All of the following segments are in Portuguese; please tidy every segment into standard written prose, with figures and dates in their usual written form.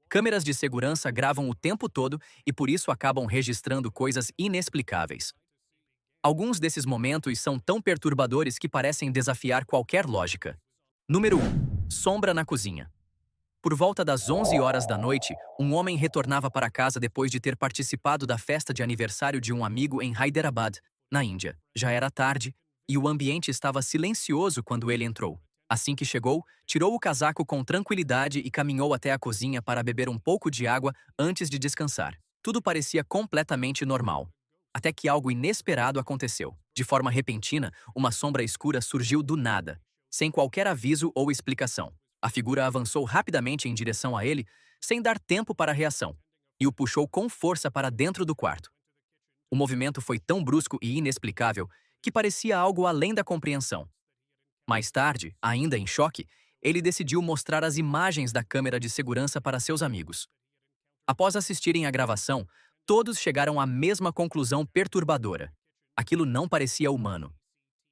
Câmeras de segurança gravam o tempo todo e por isso acabam registrando coisas inexplicáveis. Alguns desses momentos são tão perturbadores que parecem desafiar qualquer lógica. Número 1. Sombra na cozinha. Por volta das 11 horas da noite, um homem retornava para casa depois de ter participado da festa de aniversário de um amigo em Hyderabad, na Índia. Já era tarde e o ambiente estava silencioso quando ele entrou. Assim que chegou, tirou o casaco com tranquilidade e caminhou até a cozinha para beber um pouco de água antes de descansar. Tudo parecia completamente normal. Até que algo inesperado aconteceu. De forma repentina, uma sombra escura surgiu do nada, sem qualquer aviso ou explicação. A figura avançou rapidamente em direção a ele, sem dar tempo para a reação, e o puxou com força para dentro do quarto. O movimento foi tão brusco e inexplicável que parecia algo além da compreensão. Mais tarde, ainda em choque, ele decidiu mostrar as imagens da câmera de segurança para seus amigos. Após assistirem à gravação, todos chegaram à mesma conclusão perturbadora. Aquilo não parecia humano.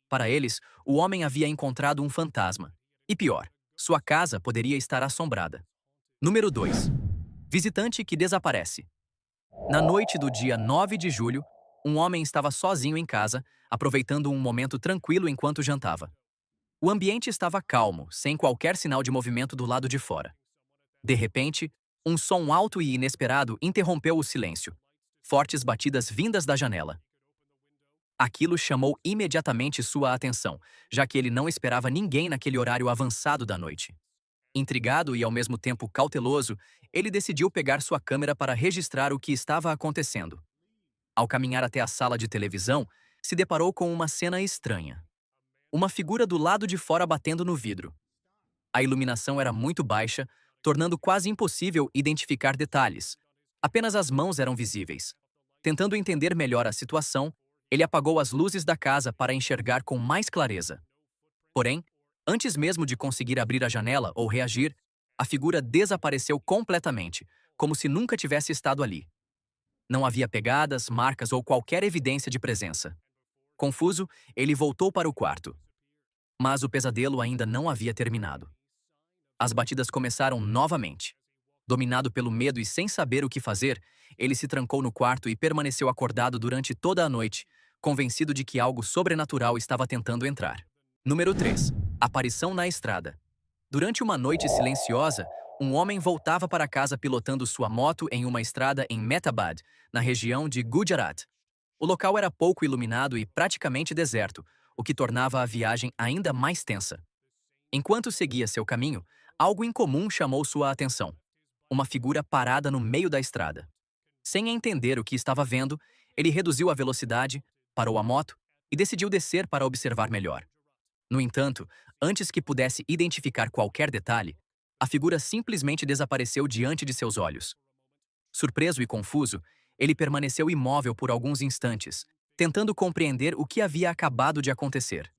Para eles, o homem havia encontrado um fantasma. E pior, sua casa poderia estar assombrada. Número 2. Visitante que desaparece. Na noite do dia 9 de julho, um homem estava sozinho em casa, aproveitando um momento tranquilo enquanto jantava. O ambiente estava calmo, sem qualquer sinal de movimento do lado de fora. De repente, um som alto e inesperado interrompeu o silêncio. Fortes batidas vindas da janela. Aquilo chamou imediatamente sua atenção, já que ele não esperava ninguém naquele horário avançado da noite. Intrigado e ao mesmo tempo cauteloso, ele decidiu pegar sua câmera para registrar o que estava acontecendo. Ao caminhar até a sala de televisão, se deparou com uma cena estranha. Uma figura do lado de fora batendo no vidro. A iluminação era muito baixa, tornando quase impossível identificar detalhes. Apenas as mãos eram visíveis. Tentando entender melhor a situação, ele apagou as luzes da casa para enxergar com mais clareza. Porém, antes mesmo de conseguir abrir a janela ou reagir, a figura desapareceu completamente, como se nunca tivesse estado ali. Não havia pegadas, marcas ou qualquer evidência de presença. Confuso, ele voltou para o quarto. Mas o pesadelo ainda não havia terminado. As batidas começaram novamente. Dominado pelo medo e sem saber o que fazer, ele se trancou no quarto e permaneceu acordado durante toda a noite, convencido de que algo sobrenatural estava tentando entrar. Número 3. Aparição na estrada. Durante uma noite silenciosa, um homem voltava para casa pilotando sua moto em uma estrada em Mehabad, na região de Gujarat. O local era pouco iluminado e praticamente deserto, o que tornava a viagem ainda mais tensa. Enquanto seguia seu caminho, algo incomum chamou sua atenção. Uma figura parada no meio da estrada. Sem entender o que estava vendo, ele reduziu a velocidade, parou a moto e decidiu descer para observar melhor. No entanto, antes que pudesse identificar qualquer detalhe, a figura simplesmente desapareceu diante de seus olhos. Surpreso e confuso, ele permaneceu imóvel por alguns instantes, tentando compreender o que havia acabado de acontecer.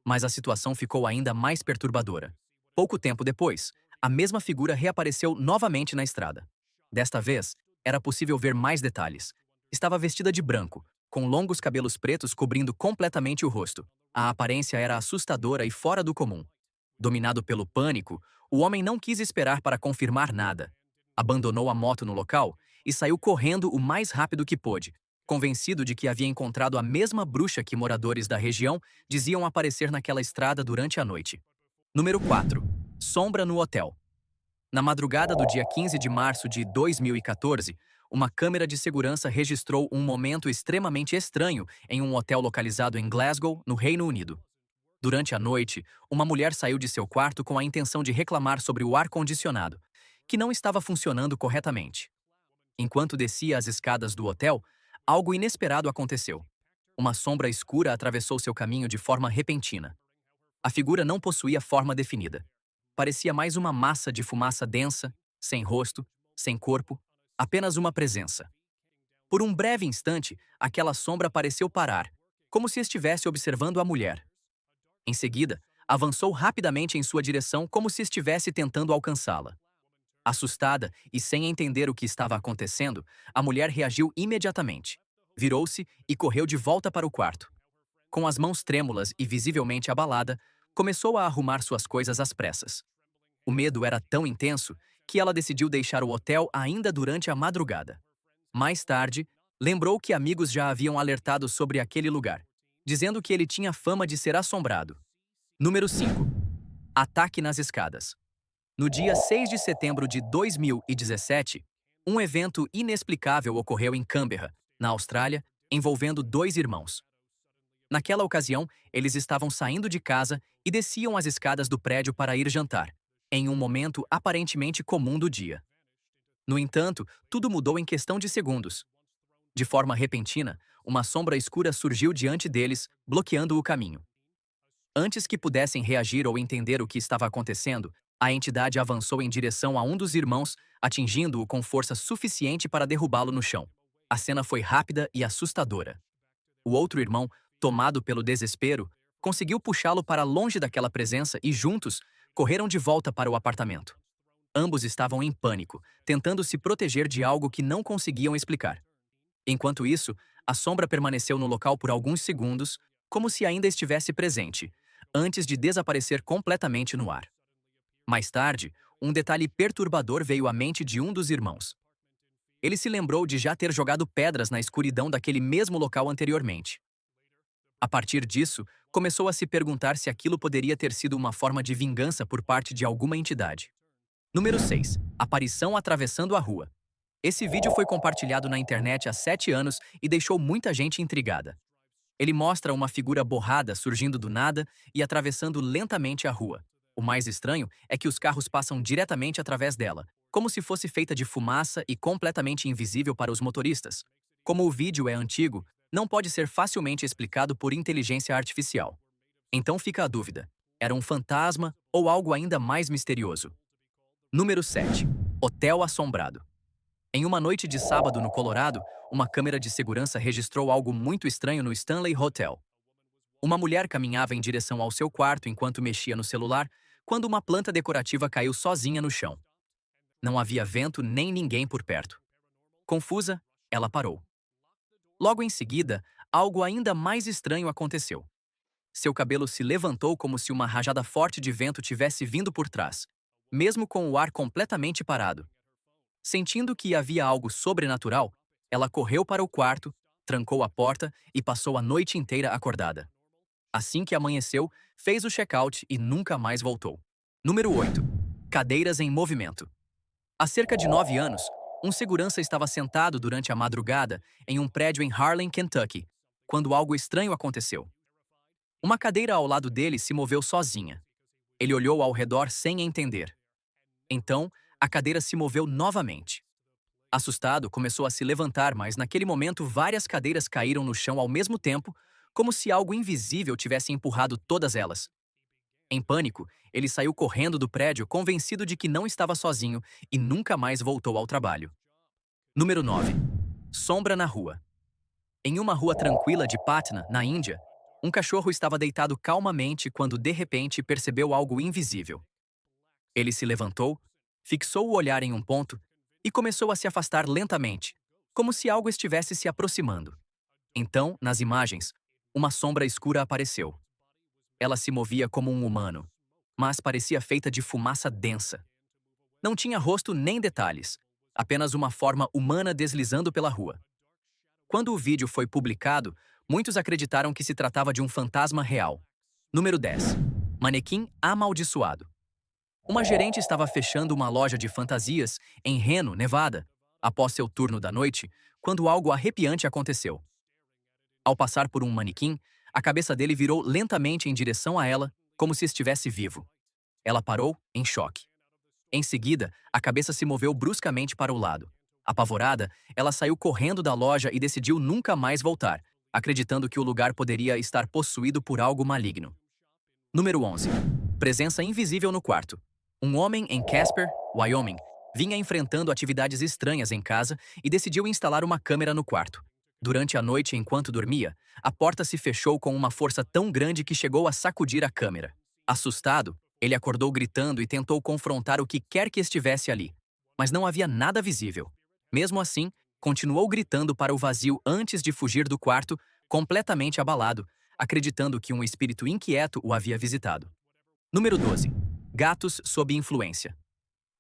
Mas a situação ficou ainda mais perturbadora. Pouco tempo depois, a mesma figura reapareceu novamente na estrada. Desta vez, era possível ver mais detalhes. Estava vestida de branco, com longos cabelos pretos cobrindo completamente o rosto. A aparência era assustadora e fora do comum. Dominado pelo pânico, o homem não quis esperar para confirmar nada. Abandonou a moto no local e saiu correndo o mais rápido que pôde, convencido de que havia encontrado a mesma bruxa que moradores da região diziam aparecer naquela estrada durante a noite. Número 4. Sombra no hotel. Na madrugada do dia 15 de março de 2014, uma câmera de segurança registrou um momento extremamente estranho em um hotel localizado em Glasgow, no Reino Unido. Durante a noite, uma mulher saiu de seu quarto com a intenção de reclamar sobre o ar-condicionado, que não estava funcionando corretamente. Enquanto descia as escadas do hotel, algo inesperado aconteceu. Uma sombra escura atravessou seu caminho de forma repentina. A figura não possuía forma definida. Parecia mais uma massa de fumaça densa, sem rosto, sem corpo, apenas uma presença. Por um breve instante, aquela sombra pareceu parar, como se estivesse observando a mulher. Em seguida, avançou rapidamente em sua direção como se estivesse tentando alcançá-la. Assustada e sem entender o que estava acontecendo, a mulher reagiu imediatamente. Virou-se e correu de volta para o quarto. Com as mãos trêmulas e visivelmente abalada, começou a arrumar suas coisas às pressas. O medo era tão intenso que ela decidiu deixar o hotel ainda durante a madrugada. Mais tarde, lembrou que amigos já haviam alertado sobre aquele lugar, dizendo que ele tinha fama de ser assombrado. Número 5. Ataque nas escadas. No dia 6 de setembro de 2017, um evento inexplicável ocorreu em Canberra, na Austrália, envolvendo dois irmãos. Naquela ocasião, eles estavam saindo de casa e desciam as escadas do prédio para ir jantar, em um momento aparentemente comum do dia. No entanto, tudo mudou em questão de segundos. De forma repentina, uma sombra escura surgiu diante deles, bloqueando o caminho. Antes que pudessem reagir ou entender o que estava acontecendo, a entidade avançou em direção a um dos irmãos, atingindo-o com força suficiente para derrubá-lo no chão. A cena foi rápida e assustadora. O outro irmão, tomado pelo desespero, conseguiu puxá-lo para longe daquela presença e, juntos, correram de volta para o apartamento. Ambos estavam em pânico, tentando se proteger de algo que não conseguiam explicar. Enquanto isso, a sombra permaneceu no local por alguns segundos, como se ainda estivesse presente, antes de desaparecer completamente no ar. Mais tarde, um detalhe perturbador veio à mente de um dos irmãos. Ele se lembrou de já ter jogado pedras na escuridão daquele mesmo local anteriormente. A partir disso, começou a se perguntar se aquilo poderia ter sido uma forma de vingança por parte de alguma entidade. Número 6. Aparição atravessando a rua. Esse vídeo foi compartilhado na internet há 7 anos e deixou muita gente intrigada. Ele mostra uma figura borrada surgindo do nada e atravessando lentamente a rua. O mais estranho é que os carros passam diretamente através dela, como se fosse feita de fumaça e completamente invisível para os motoristas. Como o vídeo é antigo, não pode ser facilmente explicado por inteligência artificial. Então fica a dúvida: era um fantasma ou algo ainda mais misterioso? Número 7. Hotel assombrado. Em uma noite de sábado no Colorado, uma câmera de segurança registrou algo muito estranho no Stanley Hotel. Uma mulher caminhava em direção ao seu quarto enquanto mexia no celular, quando uma planta decorativa caiu sozinha no chão. Não havia vento nem ninguém por perto. Confusa, ela parou. Logo em seguida, algo ainda mais estranho aconteceu. Seu cabelo se levantou como se uma rajada forte de vento tivesse vindo por trás, mesmo com o ar completamente parado. Sentindo que havia algo sobrenatural, ela correu para o quarto, trancou a porta e passou a noite inteira acordada. Assim que amanheceu, fez o check-out e nunca mais voltou. Número 8. Cadeiras em movimento. Há cerca de 9 anos, um segurança estava sentado durante a madrugada em um prédio em Harlan, Kentucky, quando algo estranho aconteceu. Uma cadeira ao lado dele se moveu sozinha. Ele olhou ao redor sem entender. Então, a cadeira se moveu novamente. Assustado, começou a se levantar, mas naquele momento várias cadeiras caíram no chão ao mesmo tempo, como se algo invisível tivesse empurrado todas elas. Em pânico, ele saiu correndo do prédio, convencido de que não estava sozinho e nunca mais voltou ao trabalho. Número 9. Sombra na rua. Em uma rua tranquila de Patna, na Índia, um cachorro estava deitado calmamente quando de repente percebeu algo invisível. Ele se levantou, fixou o olhar em um ponto e começou a se afastar lentamente, como se algo estivesse se aproximando. Então, nas imagens, uma sombra escura apareceu. Ela se movia como um humano, mas parecia feita de fumaça densa. Não tinha rosto nem detalhes, apenas uma forma humana deslizando pela rua. Quando o vídeo foi publicado, muitos acreditaram que se tratava de um fantasma real. Número 10. Manequim amaldiçoado. Uma gerente estava fechando uma loja de fantasias em Reno, Nevada, após seu turno da noite, quando algo arrepiante aconteceu. Ao passar por um manequim, a cabeça dele virou lentamente em direção a ela, como se estivesse vivo. Ela parou, em choque. Em seguida, a cabeça se moveu bruscamente para o lado. Apavorada, ela saiu correndo da loja e decidiu nunca mais voltar, acreditando que o lugar poderia estar possuído por algo maligno. Número 11. Presença invisível no quarto. Um homem em Casper, Wyoming, vinha enfrentando atividades estranhas em casa e decidiu instalar uma câmera no quarto. Durante a noite, enquanto dormia, a porta se fechou com uma força tão grande que chegou a sacudir a câmera. Assustado, ele acordou gritando e tentou confrontar o que quer que estivesse ali, mas não havia nada visível. Mesmo assim, continuou gritando para o vazio antes de fugir do quarto, completamente abalado, acreditando que um espírito inquieto o havia visitado. Número 12. Gatos sob influência.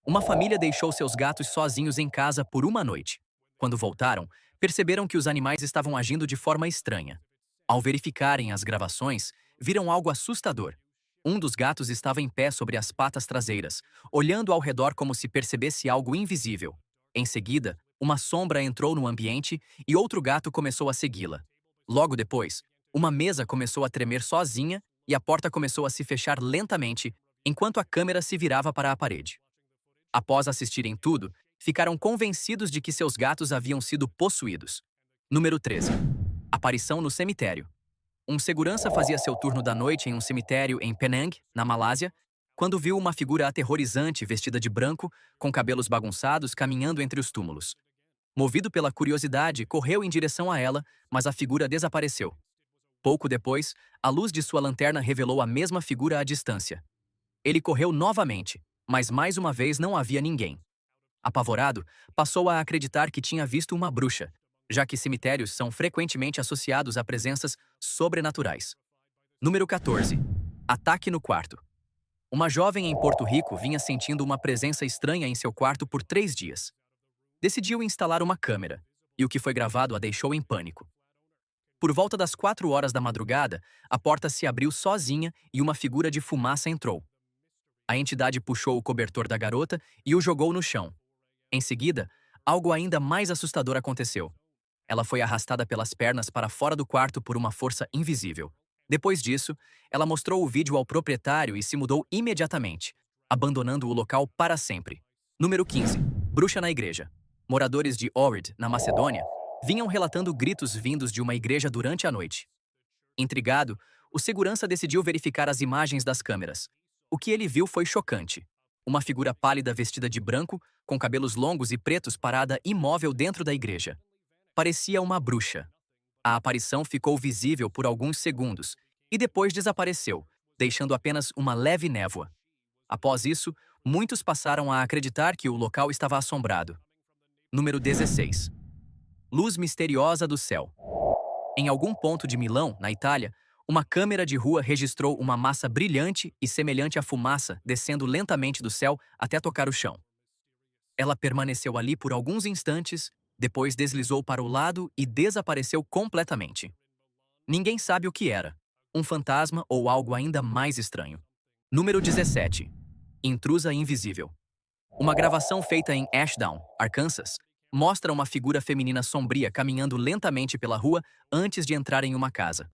Uma família deixou seus gatos sozinhos em casa por uma noite. Quando voltaram, perceberam que os animais estavam agindo de forma estranha. Ao verificarem as gravações, viram algo assustador. Um dos gatos estava em pé sobre as patas traseiras, olhando ao redor como se percebesse algo invisível. Em seguida, uma sombra entrou no ambiente e outro gato começou a segui-la. Logo depois, uma mesa começou a tremer sozinha e a porta começou a se fechar lentamente enquanto a câmera se virava para a parede. Após assistirem tudo, ficaram convencidos de que seus gatos haviam sido possuídos. Número 13. Aparição no cemitério. Um segurança fazia seu turno da noite em um cemitério em Penang, na Malásia, quando viu uma figura aterrorizante vestida de branco, com cabelos bagunçados, caminhando entre os túmulos. Movido pela curiosidade, correu em direção a ela, mas a figura desapareceu. Pouco depois, a luz de sua lanterna revelou a mesma figura à distância. Ele correu novamente, mas mais uma vez não havia ninguém. Apavorado, passou a acreditar que tinha visto uma bruxa, já que cemitérios são frequentemente associados a presenças sobrenaturais. Número 14. Ataque no quarto. Uma jovem em Porto Rico vinha sentindo uma presença estranha em seu quarto por 3 dias. Decidiu instalar uma câmera, e o que foi gravado a deixou em pânico. Por volta das 4 horas da madrugada, a porta se abriu sozinha e uma figura de fumaça entrou. A entidade puxou o cobertor da garota e o jogou no chão. Em seguida, algo ainda mais assustador aconteceu. Ela foi arrastada pelas pernas para fora do quarto por uma força invisível. Depois disso, ela mostrou o vídeo ao proprietário e se mudou imediatamente, abandonando o local para sempre. Número 15. Bruxa na igreja. Moradores de Ohrid, na Macedônia, vinham relatando gritos vindos de uma igreja durante a noite. Intrigado, o segurança decidiu verificar as imagens das câmeras. O que ele viu foi chocante. Uma figura pálida vestida de branco, com cabelos longos e pretos parada imóvel dentro da igreja. Parecia uma bruxa. A aparição ficou visível por alguns segundos e depois desapareceu, deixando apenas uma leve névoa. Após isso, muitos passaram a acreditar que o local estava assombrado. Número 16. Luz misteriosa do céu. Em algum ponto de Milão, na Itália, uma câmera de rua registrou uma massa brilhante e semelhante à fumaça descendo lentamente do céu até tocar o chão. Ela permaneceu ali por alguns instantes, depois deslizou para o lado e desapareceu completamente. Ninguém sabe o que era, um fantasma ou algo ainda mais estranho. Número 17. Intrusa invisível. Uma gravação feita em Ashdown, Arkansas, mostra uma figura feminina sombria caminhando lentamente pela rua antes de entrar em uma casa.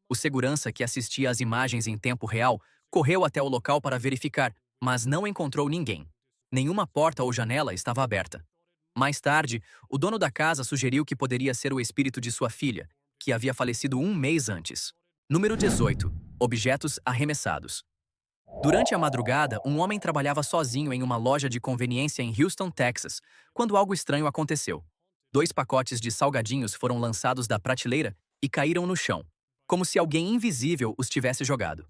O segurança que assistia às imagens em tempo real correu até o local para verificar, mas não encontrou ninguém. Nenhuma porta ou janela estava aberta. Mais tarde, o dono da casa sugeriu que poderia ser o espírito de sua filha, que havia falecido um mês antes. Número 18. Objetos arremessados. Durante a madrugada, um homem trabalhava sozinho em uma loja de conveniência em Houston, Texas, quando algo estranho aconteceu. 2 pacotes de salgadinhos foram lançados da prateleira e caíram no chão, como se alguém invisível os tivesse jogado.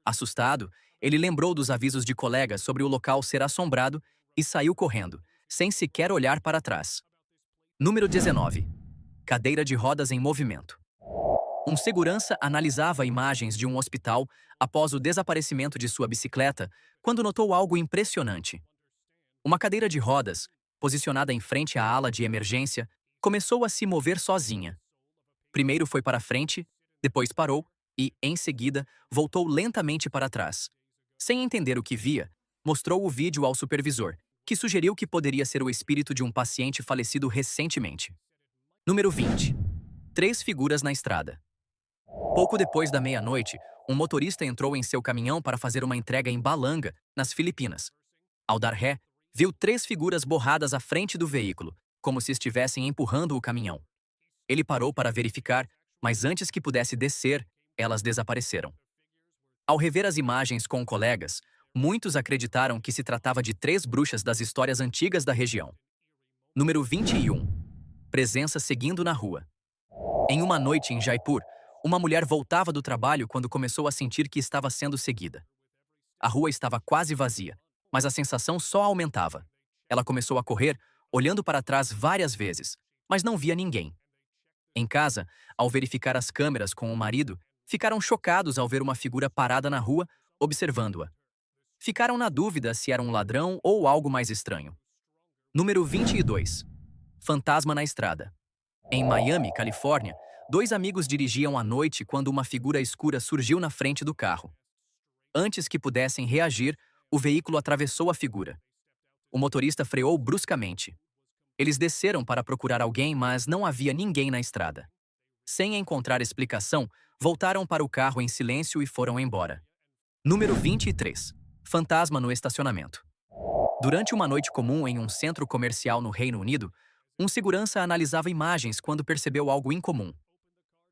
Assustado, ele lembrou dos avisos de colegas sobre o local ser assombrado e saiu correndo, sem sequer olhar para trás. Número 19. Cadeira de rodas em movimento. Um segurança analisava imagens de um hospital após o desaparecimento de sua bicicleta quando notou algo impressionante. Uma cadeira de rodas, posicionada em frente à ala de emergência, começou a se mover sozinha. Primeiro foi para frente, depois parou e, em seguida, voltou lentamente para trás. Sem entender o que via, mostrou o vídeo ao supervisor, que sugeriu que poderia ser o espírito de um paciente falecido recentemente. Número 20. 3 figuras na estrada. Pouco depois da meia-noite, um motorista entrou em seu caminhão para fazer uma entrega em Balanga, nas Filipinas. Ao dar ré, viu 3 figuras borradas à frente do veículo, como se estivessem empurrando o caminhão. Ele parou para verificar, mas antes que pudesse descer, elas desapareceram. Ao rever as imagens com colegas, muitos acreditaram que se tratava de 3 bruxas das histórias antigas da região. Número 21. Presença seguindo na rua. Em uma noite em Jaipur, uma mulher voltava do trabalho quando começou a sentir que estava sendo seguida. A rua estava quase vazia, mas a sensação só aumentava. Ela começou a correr, olhando para trás várias vezes, mas não via ninguém. Em casa, ao verificar as câmeras com o marido, ficaram chocados ao ver uma figura parada na rua, observando-a. Ficaram na dúvida se era um ladrão ou algo mais estranho. Número 22. Fantasma na estrada. Em Miami, Califórnia, dois amigos dirigiam à noite quando uma figura escura surgiu na frente do carro. Antes que pudessem reagir, o veículo atravessou a figura. O motorista freou bruscamente. Eles desceram para procurar alguém, mas não havia ninguém na estrada. Sem encontrar explicação, voltaram para o carro em silêncio e foram embora. Número 23. Fantasma no estacionamento. Durante uma noite comum em um centro comercial no Reino Unido, um segurança analisava imagens quando percebeu algo incomum.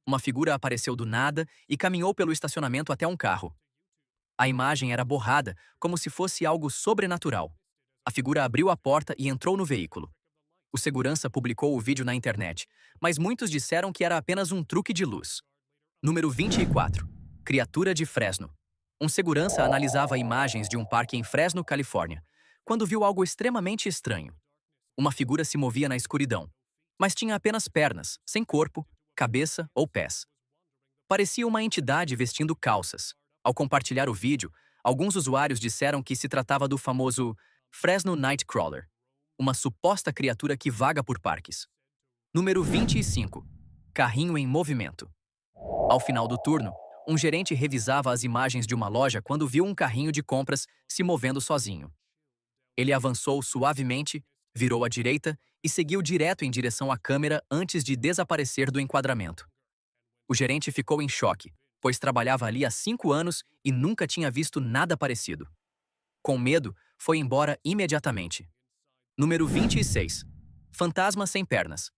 Uma figura apareceu do nada e caminhou pelo estacionamento até um carro. A imagem era borrada, como se fosse algo sobrenatural. A figura abriu a porta e entrou no veículo. O segurança publicou o vídeo na internet, mas muitos disseram que era apenas um truque de luz. Número 24. Criatura de Fresno. Um segurança analisava imagens de um parque em Fresno, Califórnia, quando viu algo extremamente estranho. Uma figura se movia na escuridão, mas tinha apenas pernas, sem corpo, cabeça ou pés. Parecia uma entidade vestindo calças. Ao compartilhar o vídeo, alguns usuários disseram que se tratava do famoso Fresno Nightcrawler, uma suposta criatura que vaga por parques. Número 25. Carrinho em movimento. Ao final do turno, um gerente revisava as imagens de uma loja quando viu um carrinho de compras se movendo sozinho. Ele avançou suavemente, virou à direita e seguiu direto em direção à câmera antes de desaparecer do enquadramento. O gerente ficou em choque, pois trabalhava ali há 5 anos e nunca tinha visto nada parecido. Com medo, foi embora imediatamente. Número 26. Fantasma sem pernas.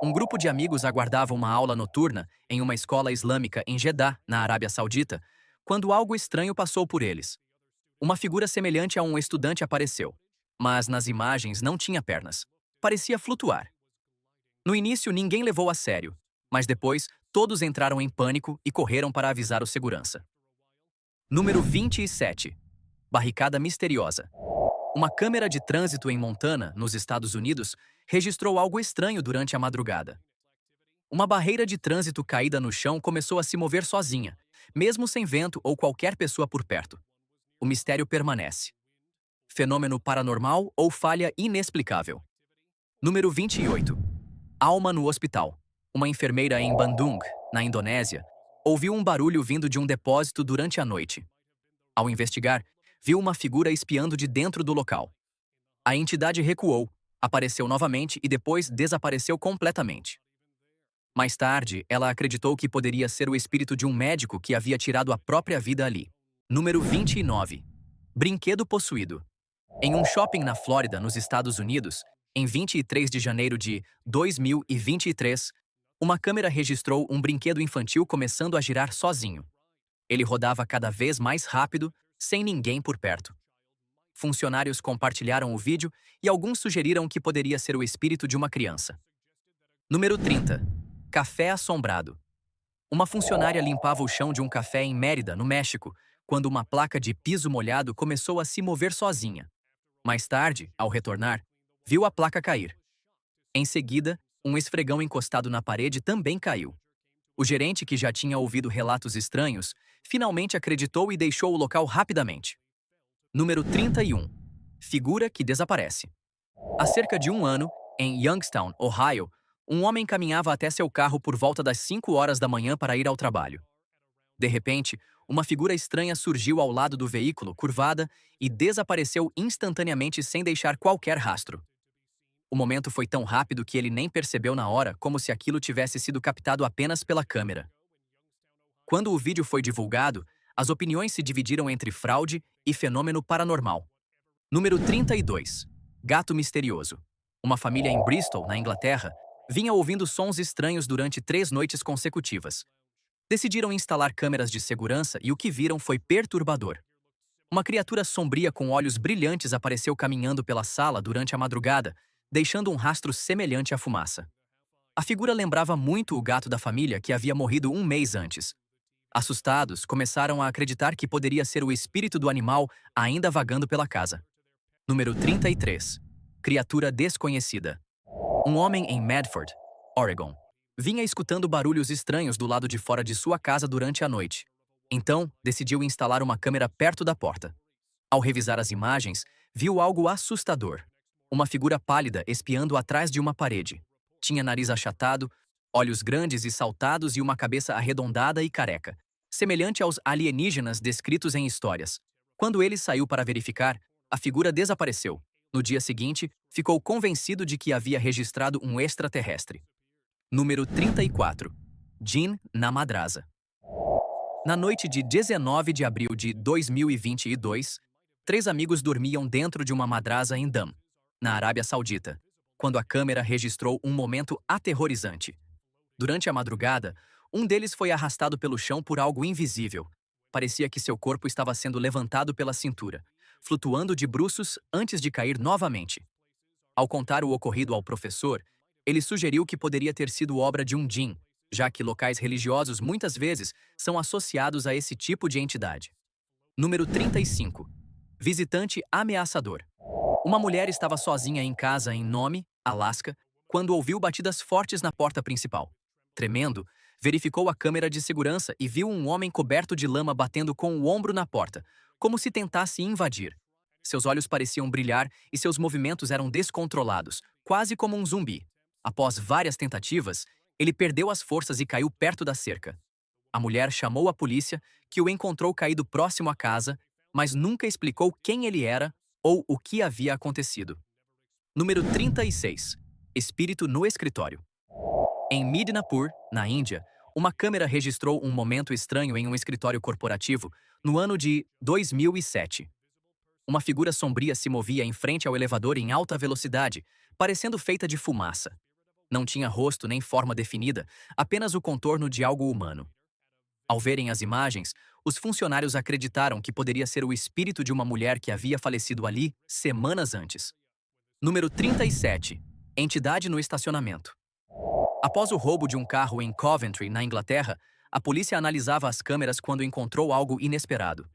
Um grupo de amigos aguardava uma aula noturna em uma escola islâmica em Jeddah, na Arábia Saudita, quando algo estranho passou por eles. Uma figura semelhante a um estudante apareceu, mas nas imagens não tinha pernas. Parecia flutuar. No início, ninguém levou a sério, mas depois todos entraram em pânico e correram para avisar o segurança. Número 27. Barricada misteriosa. Uma câmera de trânsito em Montana, nos Estados Unidos, registrou algo estranho durante a madrugada. Uma barreira de trânsito caída no chão começou a se mover sozinha, mesmo sem vento ou qualquer pessoa por perto. O mistério permanece. Fenômeno paranormal ou falha inexplicável. Número 28. Alma no hospital. Uma enfermeira em Bandung, na Indonésia, ouviu um barulho vindo de um depósito durante a noite. Ao investigar, viu uma figura espiando de dentro do local. A entidade recuou, apareceu novamente e depois desapareceu completamente. Mais tarde, ela acreditou que poderia ser o espírito de um médico que havia tirado a própria vida ali. Número 29. Brinquedo possuído. Em um shopping na Flórida, nos Estados Unidos, em 23 de janeiro de 2023, uma câmera registrou um brinquedo infantil começando a girar sozinho. Ele rodava cada vez mais rápido, sem ninguém por perto. Funcionários compartilharam o vídeo e alguns sugeriram que poderia ser o espírito de uma criança. Número 30. Café assombrado. Uma funcionária limpava o chão de um café em Mérida, no México, quando uma placa de piso molhado começou a se mover sozinha. Mais tarde, ao retornar, viu a placa cair. Em seguida, um esfregão encostado na parede também caiu. O gerente, que já tinha ouvido relatos estranhos, finalmente acreditou e deixou o local rapidamente. Número 31. Figura que desaparece. Há cerca de 1 ano, em Youngstown, Ohio, um homem caminhava até seu carro por volta das 5 horas da manhã para ir ao trabalho. De repente, uma figura estranha surgiu ao lado do veículo, curvada, e desapareceu instantaneamente sem deixar qualquer rastro. O momento foi tão rápido que ele nem percebeu na hora, como se aquilo tivesse sido captado apenas pela câmera. Quando o vídeo foi divulgado, as opiniões se dividiram entre fraude e fenômeno paranormal. Número 32. Gato misterioso. Uma família em Bristol, na Inglaterra, vinha ouvindo sons estranhos durante 3 noites consecutivas. Decidiram instalar câmeras de segurança e o que viram foi perturbador. Uma criatura sombria com olhos brilhantes apareceu caminhando pela sala durante a madrugada, deixando um rastro semelhante à fumaça. A figura lembrava muito o gato da família que havia morrido 1 mês antes. Assustados, começaram a acreditar que poderia ser o espírito do animal ainda vagando pela casa. Número 33. Criatura desconhecida. Um homem em Medford, Oregon, vinha escutando barulhos estranhos do lado de fora de sua casa durante a noite. Então, decidiu instalar uma câmera perto da porta. Ao revisar as imagens, viu algo assustador. Uma figura pálida espiando atrás de uma parede. Tinha nariz achatado, olhos grandes e saltados e uma cabeça arredondada e careca, semelhante aos alienígenas descritos em histórias. Quando ele saiu para verificar, a figura desapareceu. No dia seguinte, ficou convencido de que havia registrado um extraterrestre. Número 34. Jinn na madrasa. Na noite de 19 de abril de 2022, três amigos dormiam dentro de uma madrasa em Dam, na Arábia Saudita, quando a câmera registrou um momento aterrorizante. Durante a madrugada, um deles foi arrastado pelo chão por algo invisível. Parecia que seu corpo estava sendo levantado pela cintura, flutuando de bruços antes de cair novamente. Ao contar o ocorrido ao professor, ele sugeriu que poderia ter sido obra de um djinn, já que locais religiosos muitas vezes são associados a esse tipo de entidade. Número 35. Visitante ameaçador. Uma mulher estava sozinha em casa em Nome, Alasca, quando ouviu batidas fortes na porta principal. Tremendo, verificou a câmera de segurança e viu um homem coberto de lama batendo com o ombro na porta, como se tentasse invadir. Seus olhos pareciam brilhar e seus movimentos eram descontrolados, quase como um zumbi. Após várias tentativas, ele perdeu as forças e caiu perto da cerca. A mulher chamou a polícia, que o encontrou caído próximo à casa, mas nunca explicou quem ele era ou o que havia acontecido. Número 36. Espírito no escritório. Em Midnapur, na Índia, uma câmera registrou um momento estranho em um escritório corporativo no ano de 2007. Uma figura sombria se movia em frente ao elevador em alta velocidade, parecendo feita de fumaça. Não tinha rosto nem forma definida, apenas o contorno de algo humano. Ao verem as imagens, os funcionários acreditaram que poderia ser o espírito de uma mulher que havia falecido ali semanas antes. Número 37. Entidade no estacionamento. Após o roubo de um carro em Coventry, na Inglaterra, a polícia analisava as câmeras quando encontrou algo inesperado.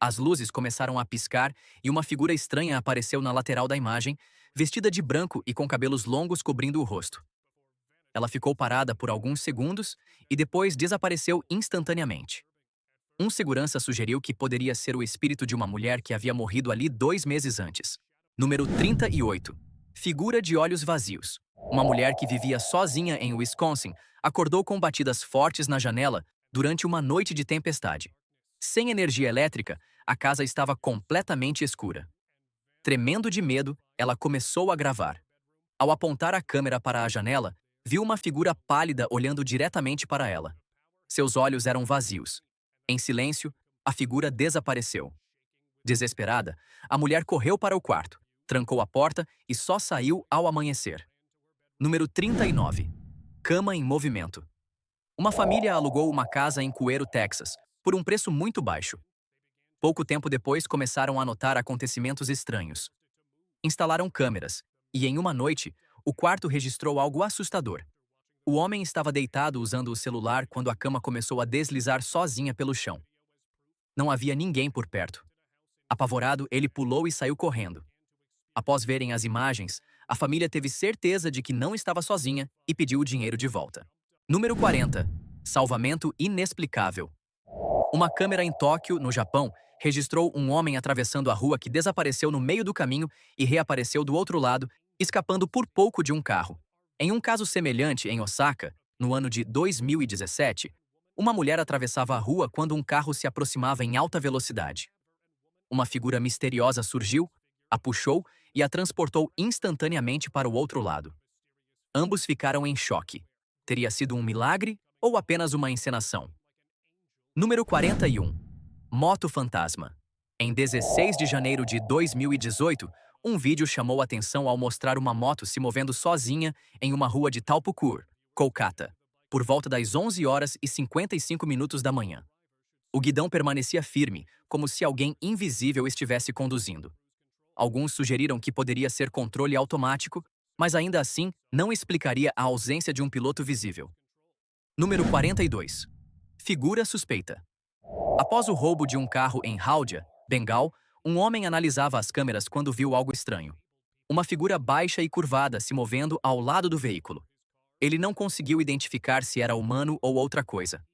As luzes começaram a piscar e uma figura estranha apareceu na lateral da imagem, vestida de branco e com cabelos longos cobrindo o rosto. Ela ficou parada por alguns segundos e depois desapareceu instantaneamente. Um segurança sugeriu que poderia ser o espírito de uma mulher que havia morrido ali 2 meses antes. Número 38. Figura de olhos vazios. Uma mulher que vivia sozinha em Wisconsin acordou com batidas fortes na janela durante uma noite de tempestade. Sem energia elétrica, a casa estava completamente escura. Tremendo de medo, ela começou a gravar. Ao apontar a câmera para a janela, viu uma figura pálida olhando diretamente para ela. Seus olhos eram vazios. Em silêncio, a figura desapareceu. Desesperada, a mulher correu para o quarto, trancou a porta e só saiu ao amanhecer. Número 39. Cama em movimento. Uma família alugou uma casa em Cuero, Texas, por um preço muito baixo. Pouco tempo depois começaram a notar acontecimentos estranhos. Instalaram câmeras, e em uma noite, o quarto registrou algo assustador. O homem estava deitado usando o celular quando a cama começou a deslizar sozinha pelo chão. Não havia ninguém por perto. Apavorado, ele pulou e saiu correndo. Após verem as imagens, a família teve certeza de que não estava sozinha e pediu o dinheiro de volta. Número 40. Salvamento inexplicável. Uma câmera em Tóquio, no Japão, registrou um homem atravessando a rua que desapareceu no meio do caminho e reapareceu do outro lado, escapando por pouco de um carro. Em um caso semelhante em Osaka, no ano de 2017, uma mulher atravessava a rua quando um carro se aproximava em alta velocidade. Uma figura misteriosa surgiu, a puxou e a transportou instantaneamente para o outro lado. Ambos ficaram em choque. Teria sido um milagre ou apenas uma encenação? Número 41. Moto fantasma. Em 16 de janeiro de 2018, um vídeo chamou atenção ao mostrar uma moto se movendo sozinha em uma rua de Taupukur, Kolkata, por volta das 11 horas e 55 minutos da manhã. O guidão permanecia firme, como se alguém invisível estivesse conduzindo. Alguns sugeriram que poderia ser controle automático, mas ainda assim não explicaria a ausência de um piloto visível. Número 42. Figura suspeita. Após o roubo de um carro em Haldia, Bengal, um homem analisava as câmeras quando viu algo estranho. Uma figura baixa e curvada se movendo ao lado do veículo. Ele não conseguiu identificar se era humano ou outra coisa.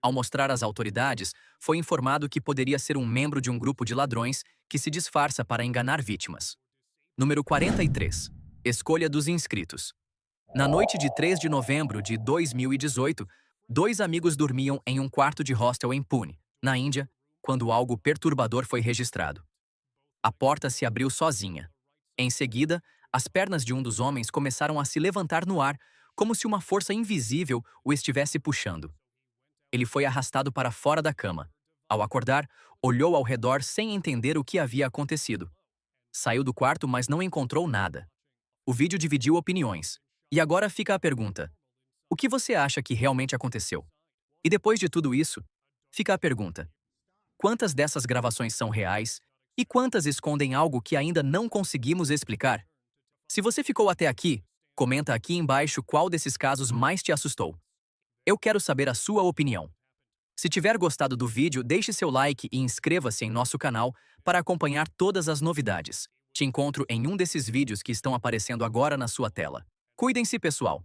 Ao mostrar às autoridades, foi informado que poderia ser um membro de um grupo de ladrões que se disfarça para enganar vítimas. Número 43. Escolha dos inscritos. Na noite de 3 de novembro de 2018, dois amigos dormiam em um quarto de hostel em Pune, na Índia, quando algo perturbador foi registrado. A porta se abriu sozinha. Em seguida, as pernas de um dos homens começaram a se levantar no ar, como se uma força invisível o estivesse puxando. Ele foi arrastado para fora da cama. Ao acordar, olhou ao redor sem entender o que havia acontecido. Saiu do quarto, mas não encontrou nada. O vídeo dividiu opiniões. E agora fica a pergunta: o que você acha que realmente aconteceu? E depois de tudo isso, fica a pergunta: quantas dessas gravações são reais e quantas escondem algo que ainda não conseguimos explicar? Se você ficou até aqui, comenta aqui embaixo qual desses casos mais te assustou. Eu quero saber a sua opinião. Se tiver gostado do vídeo, deixe seu like e inscreva-se em nosso canal para acompanhar todas as novidades. Te encontro em um desses vídeos que estão aparecendo agora na sua tela. Cuidem-se, pessoal!